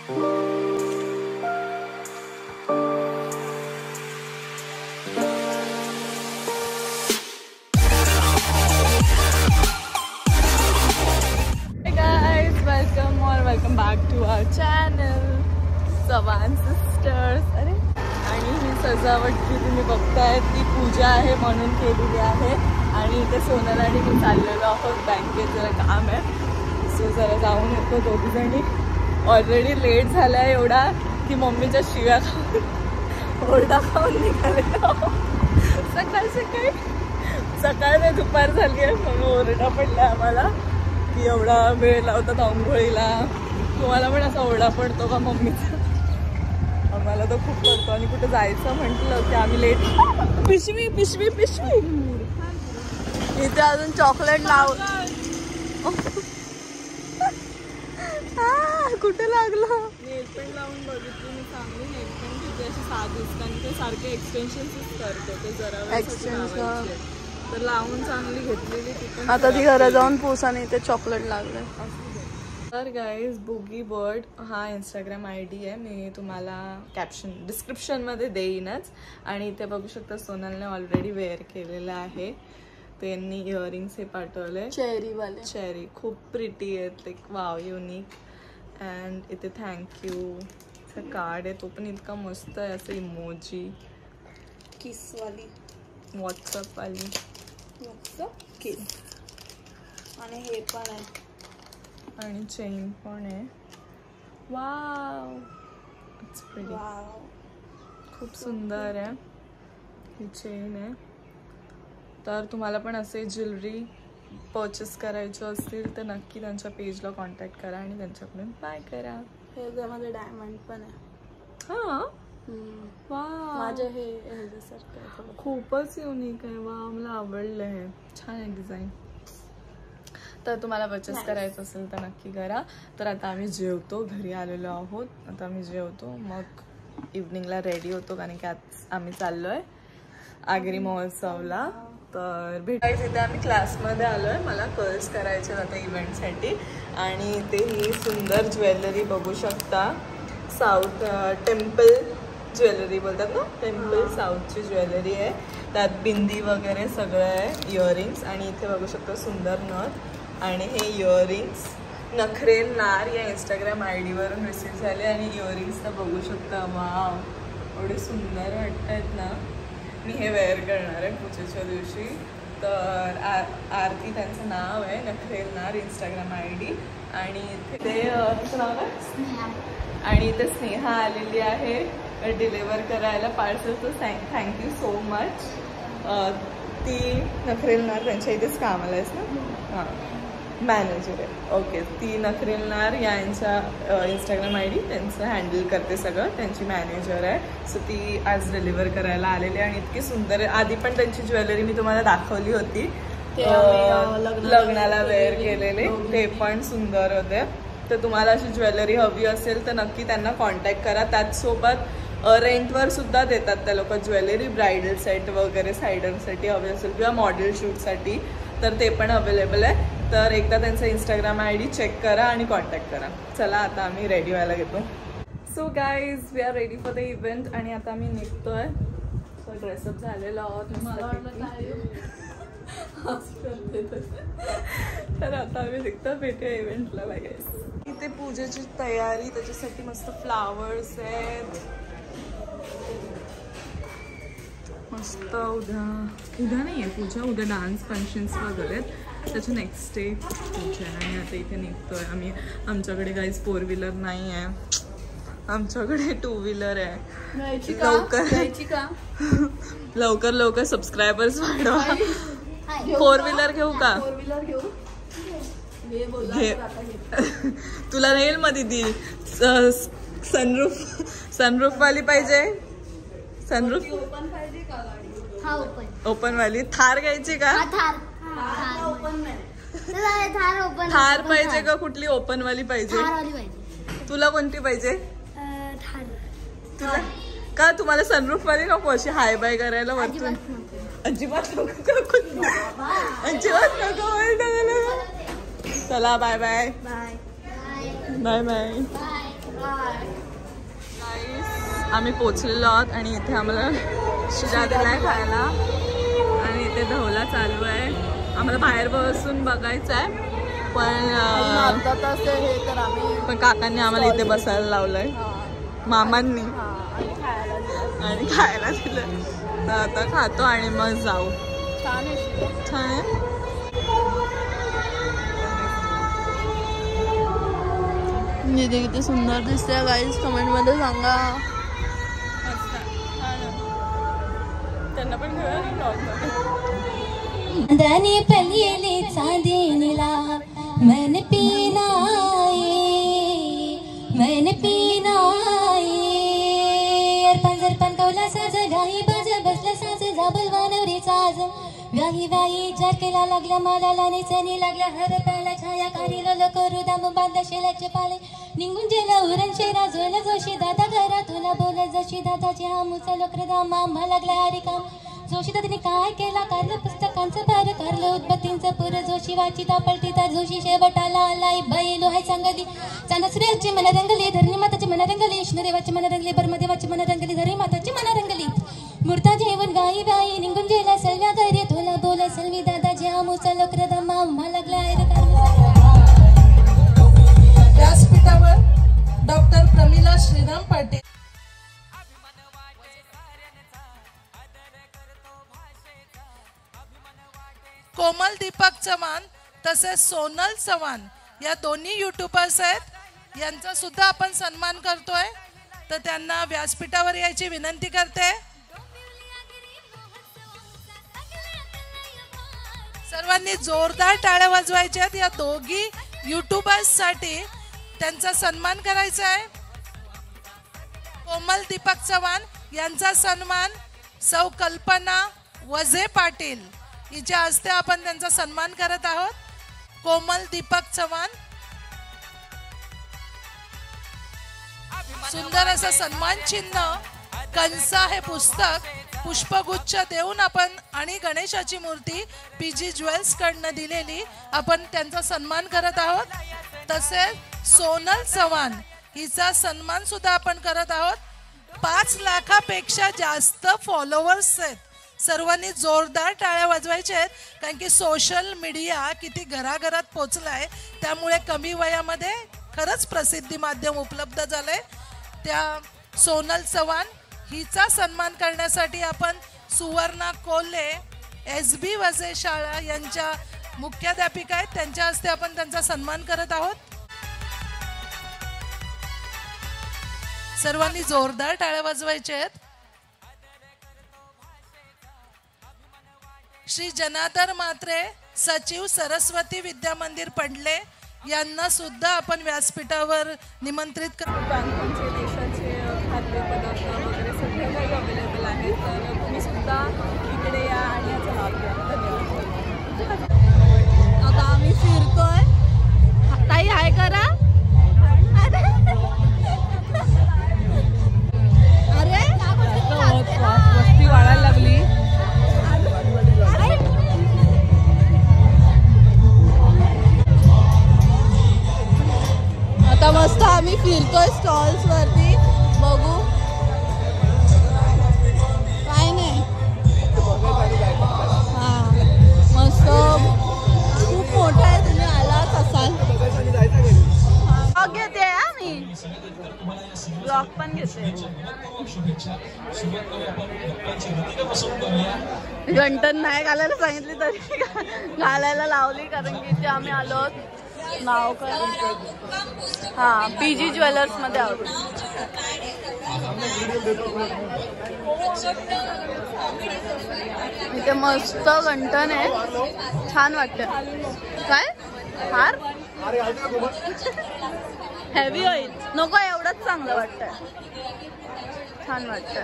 Welcome back to our channel Chavan sisters. अरे आणि ही सजावट जी तुम्ही बघताय ती पूजा आहे म्हणून केलेली आहे. आणि इथे सोनल आणि मी चाललेलो आहोत बँकेत, जरा काम आहे. सो जरा जाऊन येतो दोघीजणी. ऑलरेडी लेट झाला आहे एवढा की मम्मीच्या शिव्या खाऊन ओरडा खाऊन निघालेलो. सकाळ नाही दुपार झाली आहे म्हणून ओरडा पडला आम्हाला की एवढा वेळ लावतात आंघोळीला. तुम्हाला पण असा ओरडा पडतो का मम्मीचा? आम्हाला तर खूप पडतो. आणि कुठे जायचं म्हटलं की आम्ही लेट. पिशवी पिशवी पिशवी इथे अजून चॉकलेट लाव. कुठे लागलं? नेलपेंट लावून बघितली मी, चांगली नेलपेंट होती अशी साधीच, कारण ते सारखे एक्सटेन्शन्सच करतो ते जरा एक्सटेन्शन. तर लावून चांगली घेतलेली ती. आता ती घरा जाऊन पुसाने ते चॉकलेट लागले. तर गाईज बुगी बर्ड हा इंस्टाग्राम ID आहे. मी तुम्हाला कॅप्शन डिस्क्रिप्शनमध्ये देईनच. आणि इथे बघू शकता सोनलने ऑलरेडी वेअर केलेलं आहे. त्यांनी इयरिंग्स हे पाठवले चेरीवाले. चेरी खूप प्रिटी आहेत, एक वाव युनिक. अँड इथे थँक्यू कार्ड आहे, तो पण इतका मस्त आहे. असं इमोजी किसवाली व्हॉट्सअपवाली व्हॉट्सअप किस. आणि हे पण आहे आणि चेन पण आहे. Wow it's pretty. खूप सुंदर आहे ही चेन आहे. तर तुम्हाला पण असे ज्वेलरी परचेस करायचे असतील तर नक्की त्यांच्या पेजला कॉन्टॅक्ट करा आणि त्यांच्याकडून बाय करा. हे त्यामध्ये डायमंड पण आहे. हां वा माझं हे खूपच युनिक आहे. वा मला आवडलं आहे, छान आहे डिझाईन. तर तुम्हाला परचेस करायचं असेल तर नक्की करा. तर आता आम्ही जेवतो, घरी आलेलो आहोत. आता आम्ही जेवतो, मग इव्हनिंगला रेडी होतो, कारण की आज आम्ही चाललोय आगरी महोत्सवला. तर भेटायचं इथे आम्ही क्लासमध्ये आलोय. मला कर्ल्स करायचे आता इव्हेंटसाठी. आणि इथे ही सुंदर ज्वेलरी बघू शकता. साऊथ टेम्पल ज्वेलरी बोलतात ना, टेम्पल साऊथची ज्वेलरी आहे. त्यात बिंदी वगैरे सगळं आहे, इयरिंग्स. आणि इथे बघू शकता सुंदर नथ. आणि हे इयरिंग्स नखरेल नार या इंस्टाग्राम ID वरून रिसीव झाले. आणि इयरिंग्स तर बघू शकता, वाव एवढे सुंदर वाटत आहेत ना. मी हे वेअर करणार आहे पूजेच्या दिवशी. तर आरती त्यांचं नाव आहे, नखरेल नार इंस्टाग्राम ID. आणि इथे नाव आहे आणि इथे स्नेहा आलेली आहे डिलिव्हर करायला पार्सल. तर थँक्यू सो मच. ती नखरेल नार त्यांच्या इथेच कामाला आहेस ना? हां मॅनेजर आहे. ओके, ती नखरेल नार यांच्या इंस्टाग्राम ID त्यांचं हँडल करते सगळं, त्यांची मॅनेजर आहे. सो ती आज डिलिव्हर करायला आलेली आहे. आणि इतकी सुंदर आहे. आधी पण त्यांची ज्वेलरी मी तुम्हाला दाखवली होती, लग्नाला वेअर केलेले, ते पण सुंदर होते. तर तुम्हाला अशी ज्वेलरी हवी असेल तर नक्की त्यांना कॉन्टॅक्ट करा. त्याचसोबत रेंटवर सुद्धा देतात त्या लोक ज्वेलरी, ब्रायडल सेट वगैरे सायडरसाठी हवी असेल किंवा मॉडेल शूटसाठी, तर ते पण अवेलेबल आहे. तर एकदा त्यांचा इंस्टाग्राम ID चेक करा आणि कॉन्टॅक्ट करा. चला आता आम्ही रेडी व्हायला घेतो. So guys we are ready for the event. आणि आता आम्ही निघतोय. सो ड्रेसअप झालेलो आहोत. तर आता आम्ही निघतो, भेटूया इव्हेंटला. गाईज इथे पूजेची तयारी, त्याच्यासाठी मस्त फ्लावर्स आहेत मस्त. उद्या नाही आहे पूजा, उद्या डान्स फंक्शन्स वगैरे आहेत, त्याच्या नेक्स्ट डे पूजा आहे. आणि आता इथे निघतोय आम्ही. आमच्याकडे काहीच 4 व्हीलर नाही आहे, आमच्याकडे 2 व्हीलर आहे. लवकर लवकर सबस्क्रायबर्स वाढवा. 4 व्हीलर घेऊ का? तुला नेल मध्ये ती सनरूफ वाली पाहिजे. सनरूफ ओपन वाली थार घ्यायची का? थार पाहिजे का कुठली ओपन वाली पाहिजे? तुला कोणती पाहिजे? तुला का? तुम्हाला सनरूफ वाली नको अशी हाय बाय करायला वरतून? अजिबात नको, अजिबात नको. चला बाय बाय बाय बाय. आम्ही पोचलेलो आहोत आणि इथे आम्हाला शिरा दिलाय खायला आणि इथे धवला चालू आहे. आम्हाला बाहेर बसून बघायचं आहे पण काकांनी आम्हाला इथे बसायला लावलंय मामांनी आणि खायला दिलं. तर आता खातो आणि मग जाऊ. छान आहे. निधी किती सुंदर दिसते गाईज, कमेंट मध्ये सांगा. त्यांना पण दानी पलियले चांदीला मन पीनाए अर्पण कौला साज गाई बाज बसला साज जाबल वानवरी साज व्याही व्याही चार केला लागल्या मालाला नेचणी लागल्या हर प्याला छाया कानी लो करू दाम बांधला शेलाचे पाले निघून गेला उरण शेरा जोला जोशी दादा घरा तुला बोल जोशी दादाची हा मुचा लोक्रदा मामा लागला हरिकाम जोशी दादाने काय केला कारलं पुस्तकांचं भार कारलं उदबत्तींचं पुर जोशी वाचिता पलटीता जोशी शेवटाला आलाई बैलो हाय सांगली चांदा सूर्याची मन रंगली धरणी माताची मन रंगली विष्णुदेवाची मन रंगली ब्रह्मदेवाची मन रंगली धरणी माताची मन रंगली मूर्ता जेवण गाई बाई निघून गेला सलव्या घरी तुला बोल सलवी दादा ज्या मुचा लोक्रदा मामा लागला व्यासपीठावर डॉक्टर प्रमिला श्रीराम पाटील, कोमल दीपक चव्हाण तसेच सोनल चव्हाण या दोन्ही यूट्यूबर्स आहेत. यांचा सुद्धा आपण सन्मान करतोय. तर त्यांना व्यासपीठावर यायची विनंती करते. सर्वांनी जोरदार टाळ्या वाजवायच्या आहेत. या दोघी यूट्यूबर्ससाठी त्यांचा सन्मान करायचा आहे. कोमल दीपक चव्हाण यांचा सन्मान सौ कल्पना वझे पाटील हिच्या हस्ते आपण त्यांचा सन्मान करत आहोत. कोमल दीपक चव्हाण सुंदर असं सन्मान चिन्ह, कंसा हे पुस्तक, पुष्पगुच्छ देऊन आपण आणि गणेशाची मूर्ती PG ज्वेल्स कडनं दिलेली आपण त्यांचा सन्मान करत आहोत. तसेच सोनल चव्हाण हिचा सन्मान सुद्धा आपण करत आहोत. 5 लाखापेक्षा जास्त फॉलोअर्स आहेत. सर्वांनी जोरदार टाळ्या वाजवायच्या आहेत कारण की सोशल मीडिया किती घराघरात पोचलाय. त्यामुळे कमी वयामध्ये खरंच प्रसिद्धी माध्यम उपलब्ध झालंय. त्या सोनल चव्हाण हिचा सन्मान करण्यासाठी आपण सुवर्णा कोल्हे SB वझे शाळा यांच्या मुख्याध्यापिका आहेत, त्यांच्या हस्ते आपण त्यांचा सन्मान करत आहोत. सर्वांनी जोरदार टाळ्या वाजवायच्या आहेत. श्री जनार्दन म्हात्रे सचिव सरस्वती विद्या मंदिर पडले यांना सुद्धा आपण व्यासपीठावर निमंत्रित करतो. देशाचे खाद्यपदार्थ वगैरे सगळे काही अवेलेबल आहेत. तर तुम्ही सुद्धा इकडे या आणि याचा लाभ घ्या. धन्यवाद. आता आम्ही फिरतोय. ताई हाय करा. अरे वस्ती वाढायला लागली. आता मस्त आम्ही फिरतोय स्टॉल्स वरती. बघू काय नाही. हा मस्त खूप मोठा आहे. तुम्ही आलाच असाल. ब्लॉग घेते मी. ब्लॉग पण घेते. घंटन नाही घालायला सांगितली तरी घालायला लावली कारण की इथे आम्ही आलो. नाव काय? हा PG ज्वेलर्स मध्ये आहोत. इथे मस्त घंटन आहे. छान वाटत. काय हार हेवी होईल नको. एवढंच चांगलं वाटतंय. छान वाटतं.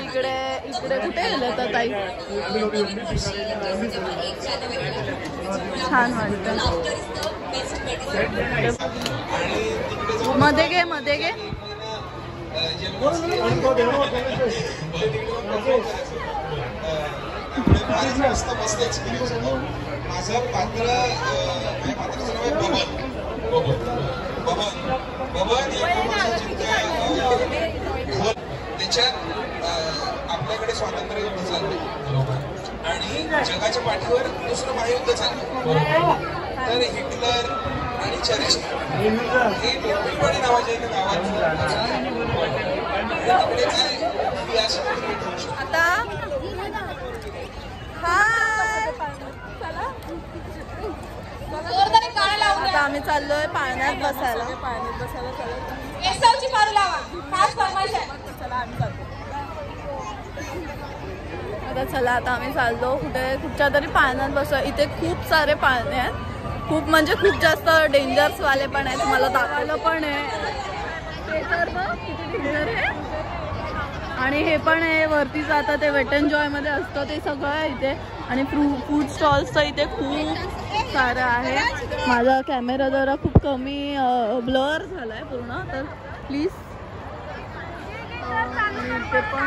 इकडे इकडे कुठे गेलं तर ताई. छान वाटतं. मध्ये घे मध्ये घे. ज्याच्यात आपल्याकडे स्वातंत्र्य युद्ध चाललं आणि जगाच्या पाठीवर दुसरं महायुद्ध चाललं. तर हिटलर आणि चर्चिल हे डोंबिवली नावाच्या एका गावात तिकडे काय आता आता आम्ही चाललोय पाण्यात बसायला. आता चला आता आम्ही चाललो कुठच्या तरी पाण्यात बसूया. इथे खूप सारे पाणी आहेत, खूप म्हणजे खूप जास्त डेंजर्स वाले पण आहेत. तुम्हाला दाखवलं पण आहे ते तर बघ किती डेंजर आहे. आणि हे पण आहे वरती जातं ते वेट एन्ड जॉय मध्ये असतं ते सगळं आहे इथे. आणि फूड स्टॉल्स तर इथे खूप सारं आहे. माझा कॅमेरा जरा खूप कमी ब्लर झालाय पूर्ण, तर प्लीज. इथे पण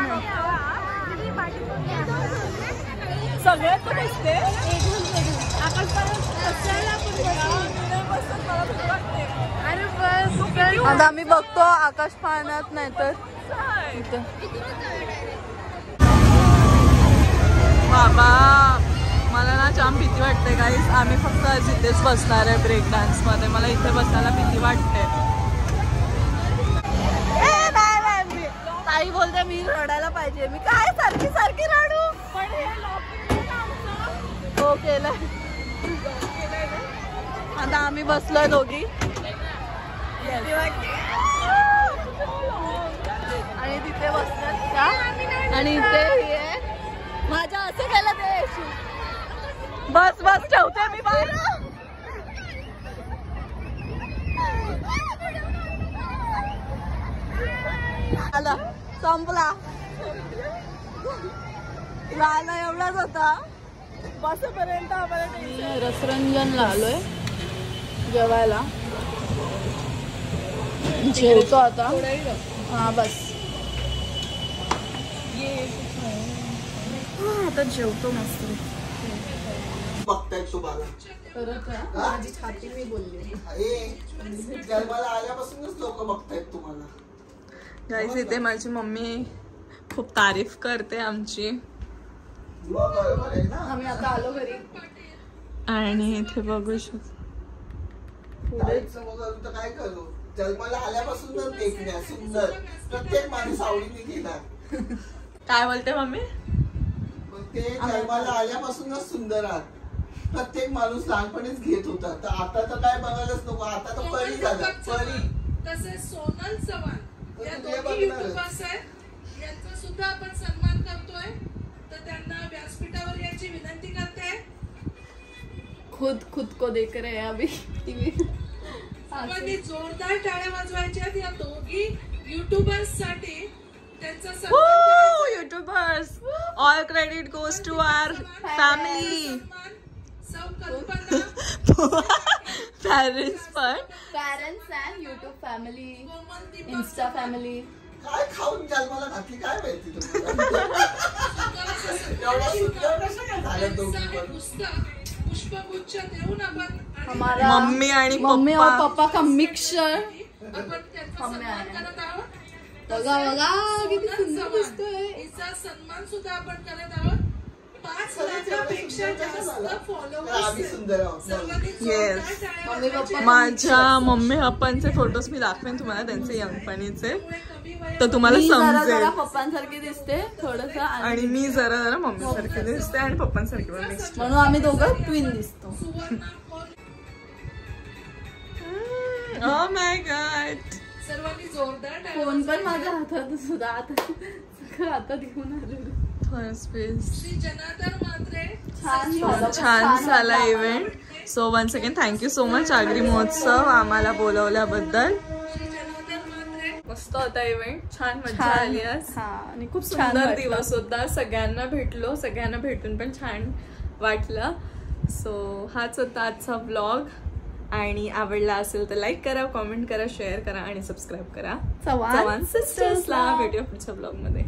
सगळ्यात दिसते. आता आम्ही बघतो आकाश पाहण्यात, नाही तर बाबा मला ना जाम भीती वाटते गाईस. आम्ही फक्त आज इथेच बसणार आहे ब्रेक डान्स मध्ये. मला इथे बसायला भीती वाटते. ताई बोलते मी रडायला पाहिजे. मी काय सारखी सारखी रडू. पण हो केलंय. आता आम्ही बसलोय दोघी आणि तिथे बसतात त्या. आणि इथे हे माझ्या असं केलं ते. बस बस ठेवते मी बाहेर. आला संपला. गाणं एवढाच होता बसपर्यंत. आपण रसरंजनला आलोय जेवायला. जेवतो आता. हा बस आता जेवतो मस्त. बघतायत तुम्हाला माझी छाती मी बोलली. जन्माला आल्यापासूनच लोक बघतायत तुम्हाला. गाईस इथे माझी मम्मी खूप तारीफ करते आमची. बरोबर आहे ना. आम्ही आता आलो घरी आणि इथे बघू शकतो काय करू. जन्माला आल्यापासून तर देखण्या सुंदर प्रत्येक माणूस आवडीने घेणार. काय बोलते मम्मी. ते जन्माला आल्यापासूनच सुंदर आहात. प्रत्येक माणूस लहानपणीच घेत होता. तर आता तर काय बघायलाच नको. आता तर परी झाला. परी तसेच सोनल चव्हाण या दोन्ही युट्यूबर्स आहेत. यांचा सुद्धा आपण सन्मान करतोय. तर त्यांना व्यासपीठावर याची विनंती करते. खुद को देख रहे हैं अभी टीवी. सर्वांनी जोरदार टाळ्या वाजवायच्या या दोघी युट्यूबर्स साठी. YouTubers, all credit goes to our family. Parents and YouTube family, Insta family. काय खाऊन जन्माला घातली काय माहिती तुम्हाला. एवढा सुंदर कसं काय झालं दोघी पण. पुष्पगुच्छ देऊन आपण हमारा मम्मी और पापा का मिक्सचर आपण त्यांचा सन्मान करत आहोत. बघा बघा किती सुंदर दिसतोय. हिचा सन्मान सुद्धा आपण करत आहोत. 5 लाखापेक्षा जास्त फॉलोअर्स. माझ्या मम्मी पप्पांचे फोटोज मी दाखवेन तुम्हाला, त्यांचे यंगपणीचे, तर तुम्हाला समजेल. पप्पांसारखी दिसते थोडस आणि मी जरा मम्मी सारखी दिसते आणि पप्पांसारखी पण मिक्स, म्हणून आम्ही दोघं ट्विन दिसतो. Oh my God. सर्वांनी जोरदार फोन पण माझ्या हातात सुद्धा हातात घेऊन आलेलो. श्री जनार्दन मात्रे छान झाला event. So once again thank you so much Agri Mahotsav आम्हाला बोलवल्याबद्दल. मस्त होता इव्हेंट, छान मजा आली आज आणि खूप सुंदर दिवस होता. सगळ्यांना भेटलो, सगळ्यांना भेटून पण छान वाटलं. सो हाच होता आजचा व्लॉग आणि आवडला असेल तर लाईक करा, कॉमेंट करा, शेअर करा आणि सबस्क्राईब करा चव्हाण सिस्टर्सला. भेटूया पुढच्या ब्लॉग मध्ये.